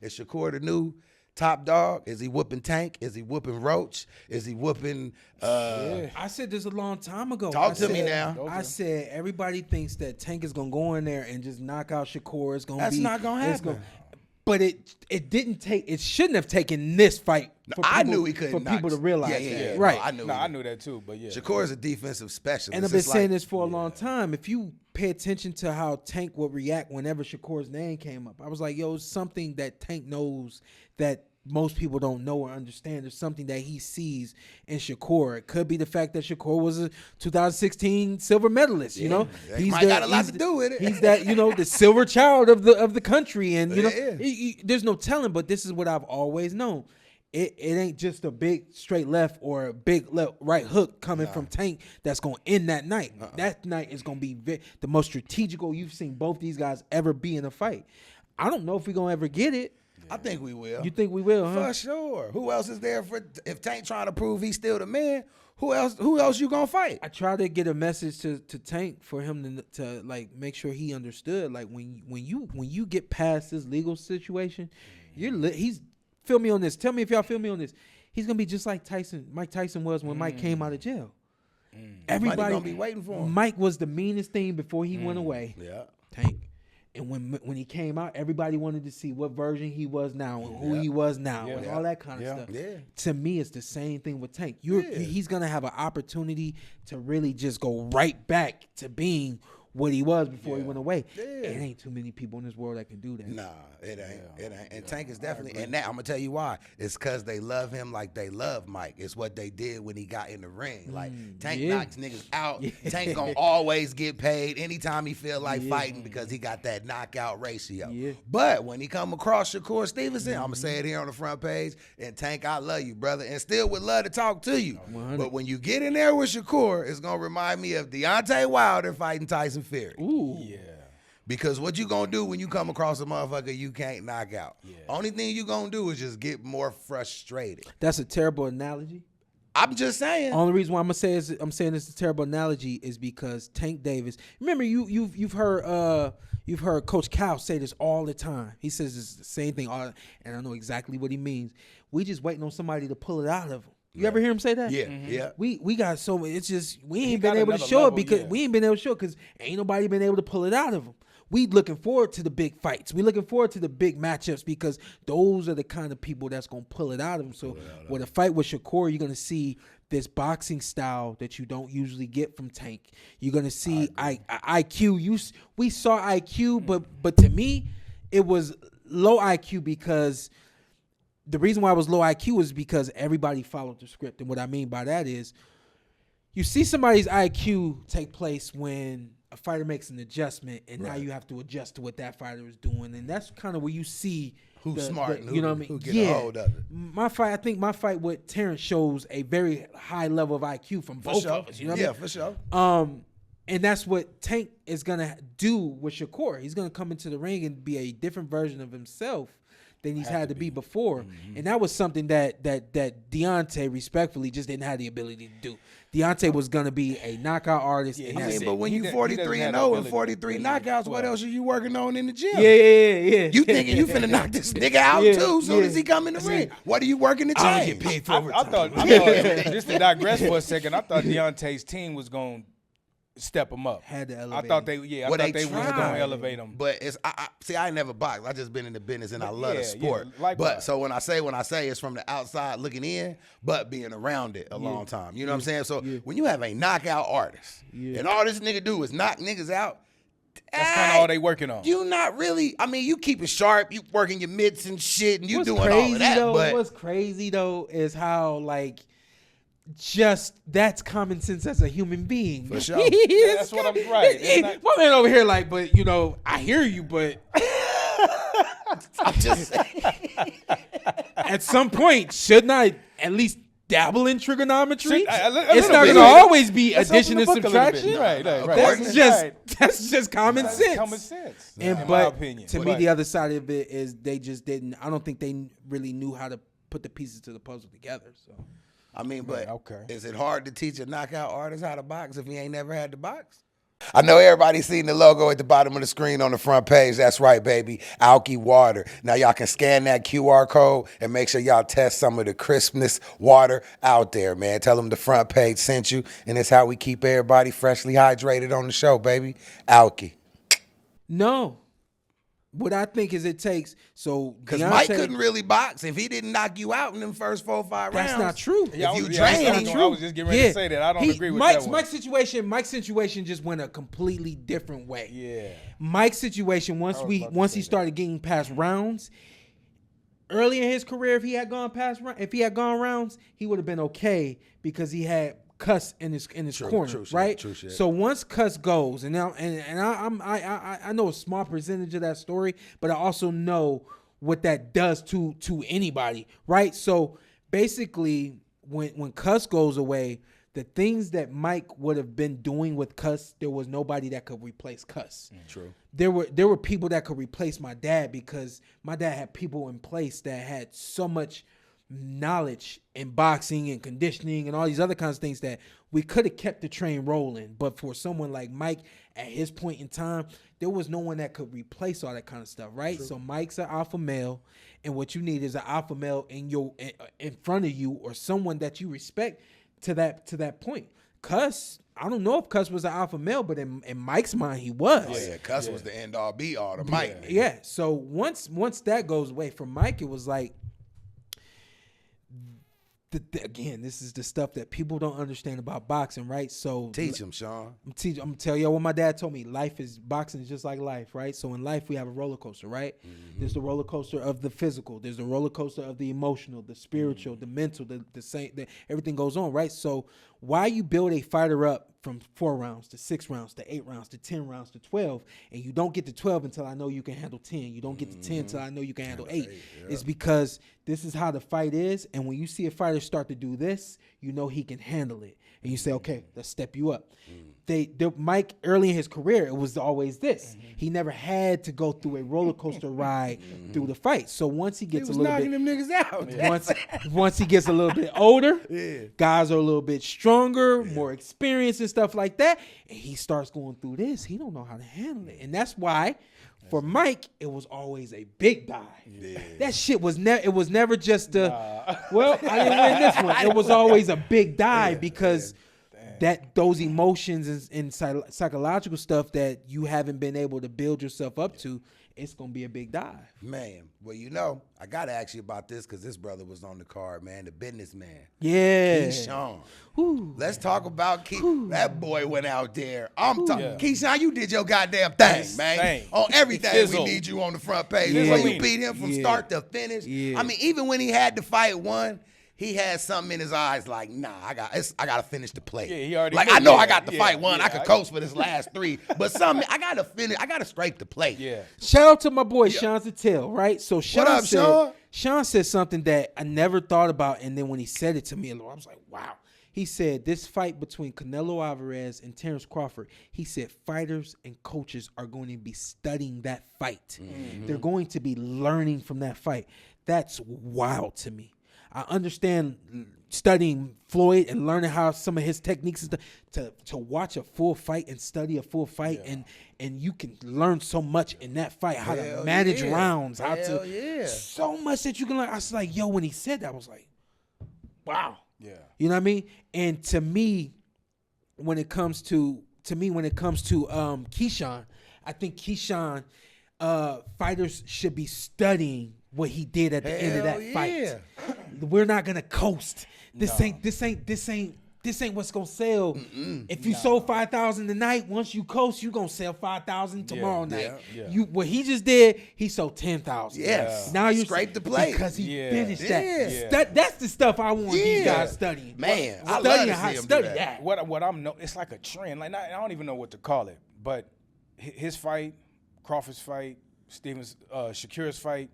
Is Shakur the new top dog? Is he whooping Tank? Is he whooping Roach? Is he whooping I said this a long time ago. Talk to me now. I said everybody thinks that Tank is gonna go in there and just knock out Shakur. It's gonna That's be not gonna happen. But it didn't take. It shouldn't have taken this fight. For I people, knew he couldn't for knock. people to realize. Yeah, right. I knew that too. But yeah, Shakur is a defensive specialist. And I've been It's saying like, this for a long time. If you pay attention to how Tank would react whenever Shakur's name came up, I was like, yo, it's something that Tank knows that most people don't know or understand. There's something that he sees in Shakur. It could be the fact that Shakur was a 2016 silver medalist. You know, He's got a lot to do with it. He's that, the silver child of the country, and there's no telling. But this is what I've always known. It ain't just a big straight left or a big right hook coming from Tank that's going to end that night. That night is going to be the most strategical you've seen both these guys ever be in a fight. I don't know if we're going to ever get it. I think we will. You think we will, huh? For sure. Who else is there if Tank trying to prove he's still the man? Who else you gonna fight? I tried to get a message to Tank for him to like make sure he understood. Like when you get past this legal situation, he's feel me on this. Tell me if y'all feel me on this. He's gonna be just like Mike Tyson was when Mike came out of jail. Everybody gonna be waiting for him. Mike was the meanest thing before he went away. Yeah. Tank. And when he came out, everybody wanted to see what version he was now and who he was now and all that kind of stuff. Yeah. To me, it's the same thing with Tank. He's going to have an opportunity to really just go right back to being what he was before he went away. Yeah. It ain't too many people in this world that can do that. Nah, it ain't. It ain't. And Tank is definitely, and that I'm gonna tell you why. It's because they love him like they love Mike. It's what they did when he got in the ring. Like Tank knocks niggas out. Tank gonna always get paid anytime he feel like fighting because he got that knockout ratio. Yeah. But when he come across Shakur Stevenson, I'm gonna say it here on the front page. And Tank, I love you, brother, and still would love to talk to you. 100. But when you get in there with Shakur, it's gonna remind me of Deontay Wilder fighting Tyson Fury. Ooh. Yeah. Because what you gonna do when you come across a motherfucker you can't knock out? Yeah. Only thing you gonna do is just get more frustrated. That's a terrible analogy. I'm just saying. Only reason why I'm saying it's a terrible analogy is because Tank Davis. Remember, you've heard Coach Cal say this all the time. He says it's the same thing, and I know exactly what he means. We just waiting on somebody to pull it out of him. You ever hear him say that? Yeah, yeah. We got so much. It's just we ain't been able to show it because ain't nobody been able to pull it out of him. We looking forward to the big fights. We looking forward to the big matchups because those are the kind of people that's gonna pull it out of him. So with a fight with Shakur, you're gonna see this boxing style that you don't usually get from Tank. You're gonna see IQ. We saw IQ, but to me, it was low IQ because. The reason why it was low IQ is because everybody followed the script. And what I mean by that is you see somebody's IQ take place when a fighter makes an adjustment and now you have to adjust to what that fighter is doing. And that's kind of where you see who's smart and who, you know what I mean? Who get a hold of it. I think my fight with Terrence shows a very high level of IQ from both of us. You know what I mean? For sure. And that's what Tank is going to do with Shakur. He's going to come into the ring and be a different version of himself than he's had to be before. Mm-hmm. And that was something that Deontay respectfully just didn't have the ability to do. Deontay was going to be a knockout artist. Yeah, but when you 43-0 and 43 knockouts, what else are you working on in the gym? Yeah. You thinking you finna knock this nigga out too soon as he come in the ring. What are you working to change? I get paid for overtime. I thought just to digress for a second, I thought Deontay's team was going to step him up. Had to elevate. I thought they was going to elevate him. But it's I ain't never boxed. I just been in the business and I love the sport. Likewise. But so when I say it's from the outside looking in, but being around it a long time. You know what I'm saying? So when you have a knockout artist and all this nigga do is knock niggas out, that's kind of all they working on. You not really. I mean, you keep it sharp. You working your mitts and shit, and you doing all of that. But what's crazy though is how like. Just that's common sense as a human being. For sure. That's what I'm right. My man over here, like, but I hear you, but I'm just saying. At some point, shouldn't I at least dabble in trigonometry? It's not going to always be addition and subtraction. Right. That's just common sense. Common sense. In my opinion. To me, the other side of it is they just didn't. I don't think they really knew how to put the pieces to the puzzle together. So. I mean, but is it hard to teach a knockout artist how to box if he ain't never had to box? I know everybody's seen the logo at the bottom of the screen on the front page. That's right, baby. Alky water. Now y'all can scan that QR code and make sure y'all test some of the crispness water out there, man. Tell them the front page sent you, and it's how we keep everybody freshly hydrated on the show, baby. Alky. No. What I think is it takes, because Mike couldn't really box if he didn't knock you out in them first 4 or 5 rounds. That's not true. Yeah, if you drained him. I was just getting ready to say that. I don't agree with that one. Mike's situation just went a completely different way. Yeah. Mike's situation, once he started getting past rounds, early in his career, if he had gone rounds, he would have been okay because he had Cuss in his corner, right? True shit. So once Cuss goes, and now I know a small percentage of that story, but I also know what that does to anybody, right? So basically, when Cuss goes away, the things that Mike would have been doing with Cuss, there was nobody that could replace Cuss. True. There were people that could replace my dad because my dad had people in place that had so much knowledge in boxing and conditioning and all these other kinds of things that we could have kept the train rolling. But for someone like Mike at his point in time, there was no one that could replace all that kind of stuff, right? True. So Mike's an alpha male, and what you need is an alpha male in front of you or someone that you respect to that point. Cuss, I don't know if Cuss was an alpha male, but in Mike's mind, he was. Oh, yeah, Cuss was the end all be all to Mike. Yeah. So once that goes away from Mike, it was like, again, this is the stuff that people don't understand about boxing, right? So teach them, Shawn. I'm gonna tell y'all what my dad told me. Boxing is just like life, right? So in life we have a roller coaster, right? Mm-hmm. There's the roller coaster of the physical. There's the roller coaster of the emotional, the spiritual, the mental, the same. Everything goes on, right? So why you build a fighter up from 4 rounds to 6 rounds to 8 rounds to 10 rounds to 12, and you don't get to 12 until I know you can handle 10. You don't get to 10 until I know you can handle 8. Yeah. It's because this is how the fight is, and when you see a fighter start to do this, you know he can handle it. And you say, okay, let's step you up. Mike, early in his career, it was always this. He never had to go through a roller coaster ride through the fight. So once he gets knocking them niggas out. Once he gets a little bit older, guys are a little bit stronger, more experienced and stuff like that, and he starts going through this. He don't know how to handle it. And that's why for Mike, it was always a big dive. Yeah. That shit was never just well, I didn't win this one. It was always a big dive because those emotions and psychological stuff that you haven't been able to build yourself up to, it's going to be a big dive. Man, well, I got to ask you about this because this brother was on the card, man, the businessman. Yeah. Keyshawn. Let's talk about that boy went out there. I'm talking. Keyshawn, you did your goddamn thing, man. On everything, we need you on the front page. Yeah. You beat him from start to finish. Yeah. I mean, even when he had the fight won, he had something in his eyes like, nah, I got to finish the play. Yeah, he already I know I got the fight won. I could coast for this last 3, but I got to finish. I got to scrape the plate. Yeah. Shout out to my boy Shawn Porter, right? So Shawn said something that I never thought about, and then when he said it to me, I was like, wow. He said this fight between Canelo Alvarez and Terrence Crawford, he said fighters and coaches are going to be studying that fight. Mm-hmm. They're going to be learning from that fight. That's wild to me. I understand studying Floyd and learning how some of his techniques and stuff, to watch a full fight and study a full fight, and you can learn so much in that fight, how to manage rounds, so much that you can learn. I was like, yo, when he said that, I was like, wow. Yeah. You know what I mean? And to me, when it comes to Keyshawn, I think Keyshawn fighters should be studying what he did at the end of that fight. We're not gonna coast. This ain't what's gonna sell. If you sold 5,000 tonight, once you coast, you gonna sell 5,000 tomorrow night. Yeah. What he just did, he sold 10,000. Yes. Now you scrape the plate because he finished that. Yeah. That's the stuff I want these guys studying. Man, I love to see him study do that. What I'm it's like a trend. Like I don't even know what to call it, but his fight, Crawford's fight, Shakur's fight.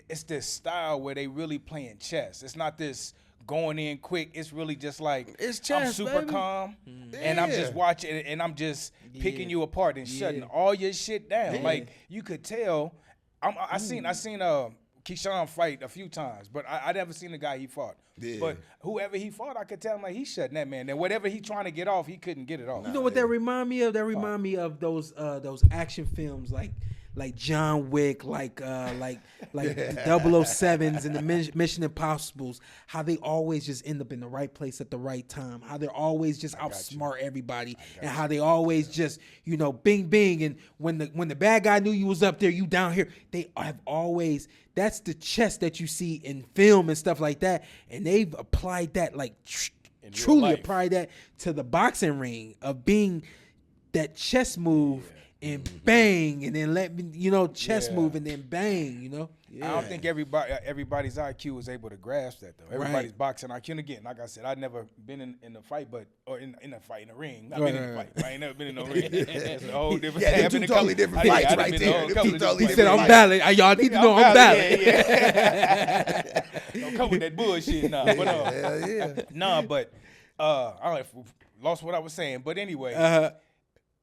It's this style where they really playing chess. It's not this going in quick. It's really just like it's chess, I'm super calm, and I'm just watching it, and I'm just picking you apart and shutting all your shit down. Like you could tell. I seen Keyshawn fight a few times, but I never seen the guy he fought. Yeah. But whoever he fought, I could tell him like he's shutting that man. And whatever he trying to get off, he couldn't get it off. You know what that remind me of? That remind me of those action films like John Wick, like the 007s and the Mission Impossibles, how they always just end up in the right place at the right time, how they're always just outsmart everybody, and how they always just, bing, bing, and when the bad guy knew you was up there, you down here. They have always, that's the chess that you see in film and stuff like that, and they've applied that, like, truly applied that to the boxing ring of being that chess move. And bang, and then let me, chest move, and then bang, I don't think everybody's IQ is able to grasp that though. Everybody's boxing IQ. And again, like I said, I've never been in a fight, or in a fight in a ring. I've been in a fight. I ain't never been in no ring. It's a whole different. Yeah, two totally different fights right there. He said, "I'm valid. Y'all need to know I'm valid." Don't come with that bullshit now. But I lost what I was saying. But anyway.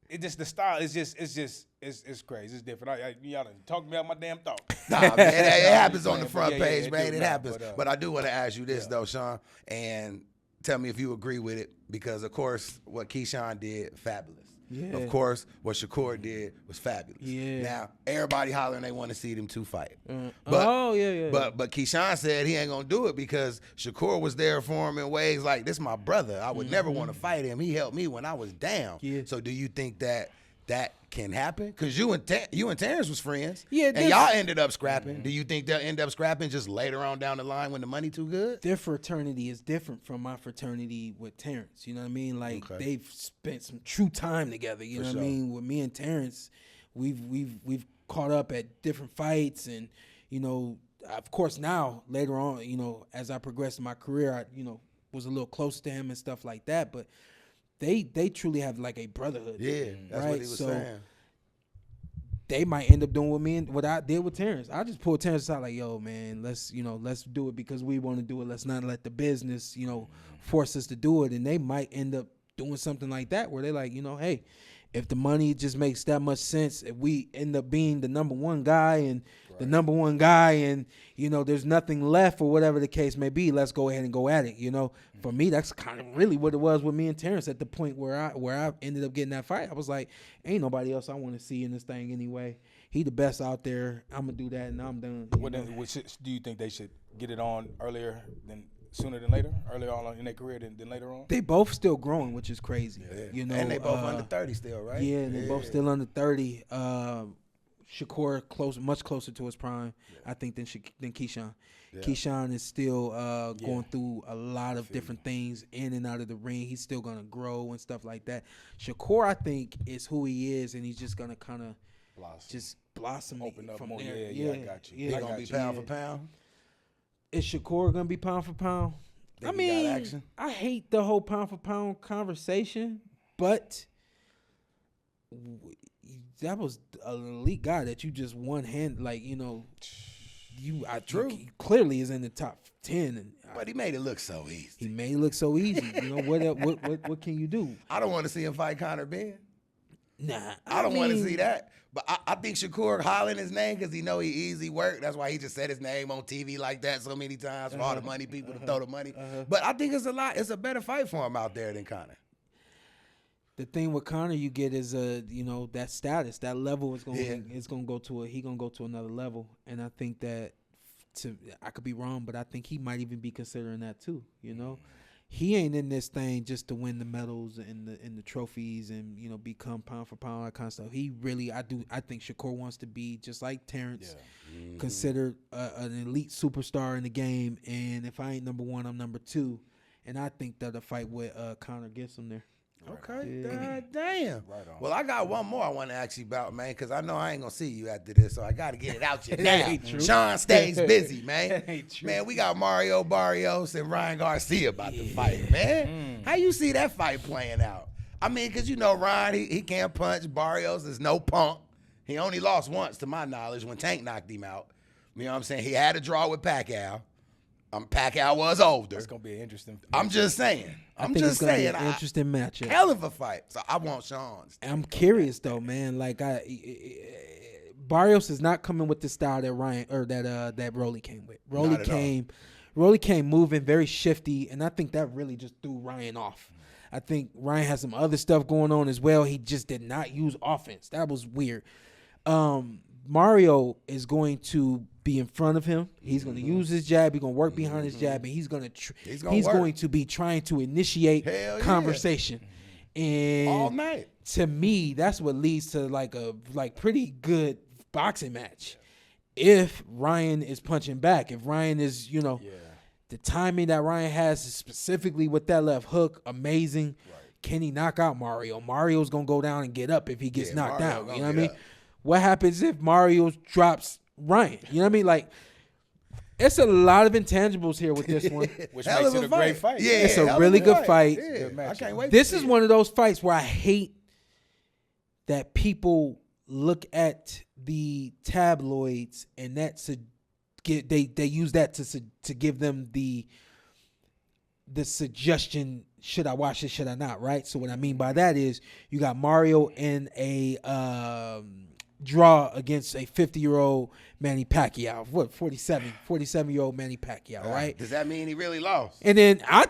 It's just the style is just it's crazy. It's different. Y'all done talk me out my damn thought. Nah, man, it happens on the front page, man. It happens. But I do want to ask you this though, Shawn, and tell me if you agree with it, because of course what Keyshawn did, fabulous. Yeah. Of course, what Shakur did was fabulous. Yeah. Now everybody hollering they want to see them two fight. But But Keyshawn said he ain't gonna do it because Shakur was there for him in ways like, this my brother. I would never want to fight him. He helped me when I was down. Yeah. So do you think that can happen? Because you and Terrence was friends. Yeah. And y'all ended up scrapping. Do you think they'll end up scrapping just later on down the line when the money too good? Their fraternity is different from my fraternity with Terrence. You know what I mean? Like they've spent some true time together. You know what I mean? With me and Terrence, we've caught up at different fights, and of course now later on, as I progressed in my career, I was a little close to him and stuff like that, but. They truly have like a brotherhood. Yeah, that's what he was saying. They might end up doing with me and what I did with Terrence. I just pulled Terrence aside like, yo, man, let's do it because we want to do it. Let's not let the business, force us to do it. And they might end up doing something like that where they're like, hey, if the money just makes that much sense, if we end up being the number one guy and the number one guy and, there's nothing left or whatever the case may be, let's go ahead and go at it. For me, that's kind of really what it was with me and Terrence at the point where I ended up getting that fight. I was like, ain't nobody else I want to see in this thing anyway. He the best out there. I'm going to do that and I'm done. Do you think they should get it on sooner than later, earlier on in their career than later on? They both still growing, which is crazy. Yeah. And they both under 30 still, right? Yeah, they both still under 30. Shakur much closer to his prime, I think, than Keyshawn. Yeah. Keyshawn is still going through a lot of different things in and out of the ring. He's still going to grow and stuff like that. Shakur, I think, is who he is, and he's just going to kind of blossom open up from more. there. Yeah, I got you. He's going to be pound for pound? Is Shakur going to be pound for pound? I hate the whole pound for pound conversation, but that was an elite guy that you just one hand, True. He clearly is in the top 10. But he made it look so easy. He made it look so easy. What can you do? I don't want to see him fight Conor Ben. Nah. I don't want to see that. But I think Shakur hollering his name because he know he easy work. That's why he just said his name on TV like that so many times for all the money people to throw the money. But I think it's a better fight for him out there than Conor. The thing with Conor you get is that status, that level is gonna go to another level, and I think that I could be wrong, but I think he might even be considering that too. He ain't in this thing just to win the medals and the trophies and become pound for pound, that kind of stuff. He really, I think Shakur wants to be just like Terrence, considered an elite superstar in the game, and if I ain't number one, I'm number two, and I think that a fight with Conor gets him there. Okay, God damn. Right on. Well, I got one more I want to ask you about, man, because I know I ain't going to see you after this, so I got to get it out you now. Shawn stays busy, man. Man, we got Mario Barrios and Ryan Garcia about to fight, man. How you see that fight playing out? I mean, because Ryan, he can't punch. Barrios is no punk. He only lost once, to my knowledge, when Tank knocked him out. You know what I'm saying? He had a draw with Pacquiao. Pacquiao was older. It's gonna be an interesting. I'm just saying. It's gonna be an interesting matchup. Hell of a fight. So I want Shawn's. I'm curious though, man. Like Barrios is not coming with the style that Ryan or that Rolly came with. Rolly came moving, very shifty, and I think that really just threw Ryan off. I think Ryan has some other stuff going on as well. He just did not use offense. That was weird. Mario is going to be in front of him. He's going to use his jab. He's going to work behind his jab, and he's going to be trying to initiate conversation. And all night. To me, that's what leads to like a pretty good boxing match. If Ryan is punching back, if Ryan is, the timing that Ryan has specifically with that left hook, amazing. Right. Can he knock out Mario? Mario's going to go down and get up if he gets knocked down. You know what I mean? What happens if Mario drops Ryan? You know what I mean? Like, it's a lot of intangibles here with this one. Which makes it a great fight. Yeah, it's a really good fight. Yeah. I can't wait. This is one of those fights where I hate that people look at the tabloids and they use that to give them the suggestion, should I watch this, should I not, right? So what I mean by that is you got Mario in a draw against a 50-year-old Manny Pacquiao. 47-year-old Manny Pacquiao, right? Does that mean he really lost? And then I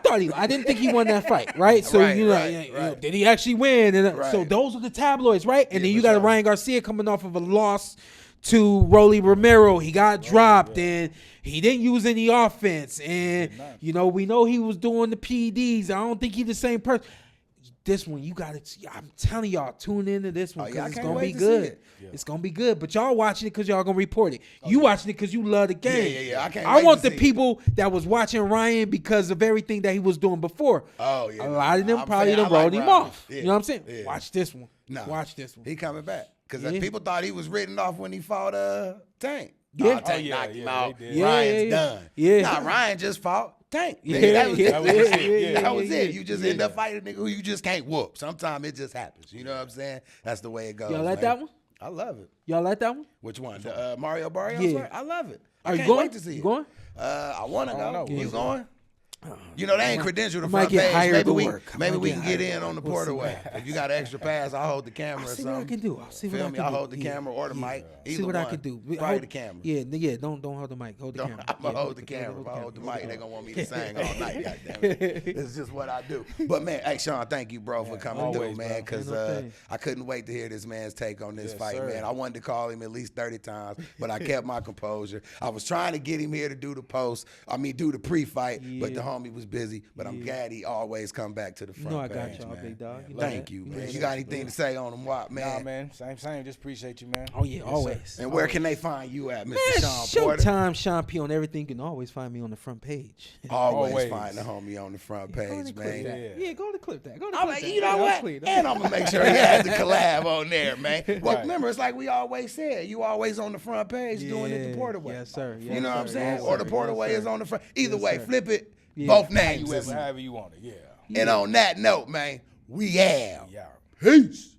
didn't think he won that fight, right? So, did he actually win? And so those are the tabloids, right? And then you got Ryan Garcia coming off of a loss to Rolly Romero. He got dropped and he didn't use any offense. And, we know he was doing the PEDs. I don't think he's the same person. This one, you got to, I'm telling y'all, tune into this one because it's going to be good. Yeah. It's going to be good. But y'all watching it because y'all going to report it. You watching it because you love the game. Yeah. I want the people that was watching Ryan because of everything that he was doing before. Oh, yeah. A lot of them probably done rolled him off. Yeah. You know what I'm saying? Yeah. Watch this one. Watch this one. He coming back. Because people thought he was written off when he fought Tank. Yeah. Tank knocked him out. Yeah, Ryan's done. Yeah. Nah, Ryan just fought Tank. Yeah. That was That was it. You just end up fighting a nigga who you just can't whoop. Sometimes it just happens. You know what I'm saying? That's the way it goes. Y'all like that one? I love it. Y'all like that one? Which one? The Mario Barrios? Yeah. I love it. Are I you can't going? wait to see it. You going? I want to go. Yeah. You going? They ain't credentialed the might front get page. hired to work. Maybe we can get in on the Porter way. If you got an extra pass, I'll hold the camera or See something. what I can do. I'll see what I can do. I'll hold the camera or the mic. See what I can do. Probably the camera. Yeah. Don't hold the mic. Hold the camera. I'm going to hold the camera. If I hold the mic, they're going to want me to sing all night. Goddammit. It's just what I do. But, man, hey, Shawn, thank you, bro, for coming through, man, because I couldn't wait to hear this man's take on this fight, man. I wanted to call him at least 30 times, but I kept my composure. I was trying to get him here to do the do the pre-fight, but the homie was busy. But I'm glad he always come back to the front I page, got y'all, man. big dog. Thank you, man. You got anything to say on him, what, man? Nah, man. Same. Just appreciate you, man. Oh, yeah, always. And where can they find you at, Mr. Man, Shawn Porter? Showtime, Sean P on everything. You can always find me on the front page. Always find the homie on the front page, man. Go to clip that. I'm like, you know what? And I'm going to make sure he has the collab on there, man. Well, remember, it's like we always said. You always on the front page doing it the Porter way. Yes, sir. You know what I'm saying? Or the Porter way is on the front. Either way, flip it. Both names. However you want it, And on that note, man, we out. Yeah. Peace.